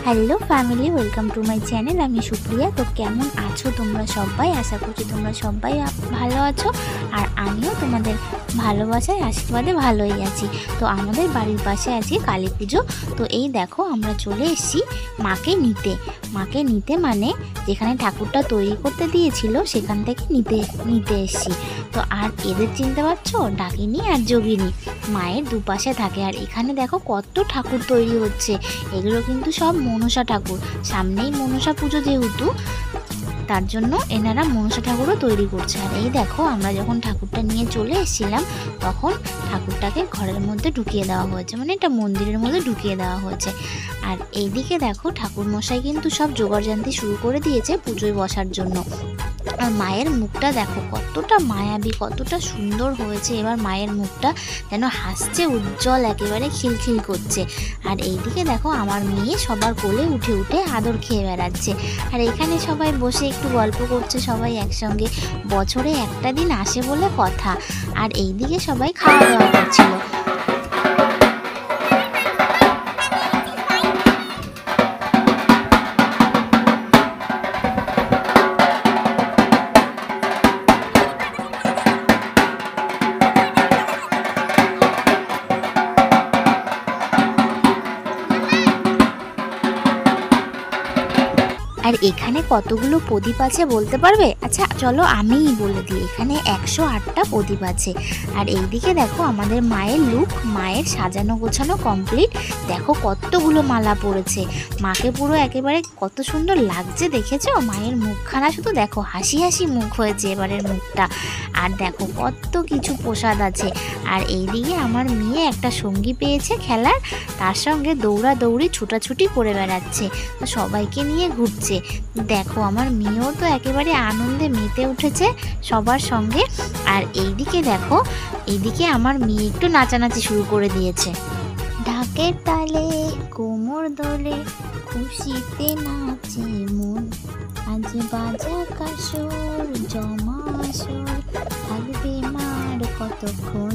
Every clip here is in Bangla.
Hello family, welcome to my channel. আমি সুপ্রিয়া। তো কেমন আছো তোমরা সবাই? আশা করছি তোমরা সবাই ভালো আছো, আর আমিও তোমাদের ভালোবাসায় আশীর্বাদে ভালোই আছি। তো আমাদের বাড়ির পাশে আজকে কালী পুজো। তো এই দেখো আমরা চলে এসেছি মাকে নিতে মানে যেখানে ঠাকুরটা তৈরি করতে দিয়েছিল সেখান থেকে নিতে এসেছি। তো আর এদের চিনতে পারছো, ডাকিনী আর যোগিনী মায়ের দুপাশে থাকে। আর এখানে দেখো কত ঠাকুর তৈরি হচ্ছে। এগুলো কিন্তু সব মনসা ঠাকুর। সামনেই মনসা পুজো, যেহেতু তার জন্য এনারা মনসা ঠাকুরও তৈরি করছে। আর এই দেখো আমরা যখন ঠাকুরটা নিয়ে চলে এসেছিলাম তখন ঠাকুরটাকে ঘরের মধ্যে ঢুকিয়ে দেওয়া হয়েছে, মানে এটা মন্দিরের মধ্যে ঢুকিয়ে দেওয়া হয়েছে। আর এইদিকে দেখো ঠাকুর মশাই কিন্তু সব জোগাড়যন্ত্র শুরু করে দিয়েছে পুজোয় বসার জন্য। আর মায়ের মুখটা দেখো কতটা মায়াবী, কতটা সুন্দর হয়েছে। এবার মায়ের মুখটা যেন হাসছে, উজ্জ্বল, একেবারে খিলখিল করছে। আর এইদিকে দেখো আমার মেয়ে সবার কোলে উঠে উঠে আদর খেয়ে বেড়াচ্ছে। আর এখানে সবাই বসে একটু গল্প করছে, সবাই একসঙ্গে। বছরে একটা দিন আসে বলে কথা। আর এইদিকে সবাই খাওয়া দাওয়া করছিল। আর এখানে কতগুলো প্রদীপ আছে বলতে পারবে? আচ্ছা চলো আমিই বলে দিই, এখানে 108টা প্রদীপ আছে। আর এইদিকে দেখো আমাদের মায়ের লুক, মায়ের সাজানো গোছানো কমপ্লিট। দেখো কতগুলো মালা পড়েছে। মাকে পুরো একেবারে কত সুন্দর লাগছে, দেখেছো? মায়ের মুখখানা শুধু দেখো, হাসি হাসি মুখ হয়েছে এবারের মুখটা। আর দেখো কত কিছু প্রসাদ আছে। আর এইদিকে আমার মেয়ে একটা সঙ্গী পেয়েছে খেলার, তার সঙ্গে দৌড়াদৌড়ি ছুটাছুটি করে বেড়াচ্ছে, সবাইকে নিয়ে ঘুরছে। দেখো আমার মেয়েও তো একেবারে আনন্দে মেতে উঠেছে সবার সঙ্গে। আর এইদিকে দেখো, এইদিকে আমার মেয়ে একটু নাচানাচি শুরু করে দিয়েছে। ঢাকের তালে কোমর দোলে খুশিতে নাচে মন, আজ বাজা কাসর জমা আসর, থাকবে মার কতক্ষণ।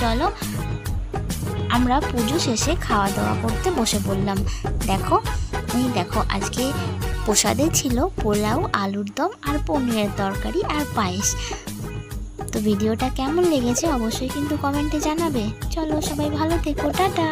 চলো আমরা পুজো শেষে খাওয়া দাওয়া করতে বসে পড়লাম। দেখো আজকে প্রসাদে ছিল পোলাও, আলুর দম আর পনিরের তরকারি আর পায়েস। তো ভিডিওটা কেমন লেগেছে অবশ্যই কিন্তু কমেন্টে জানাবে। চলো সবাই ভালো থেকো, টাটা।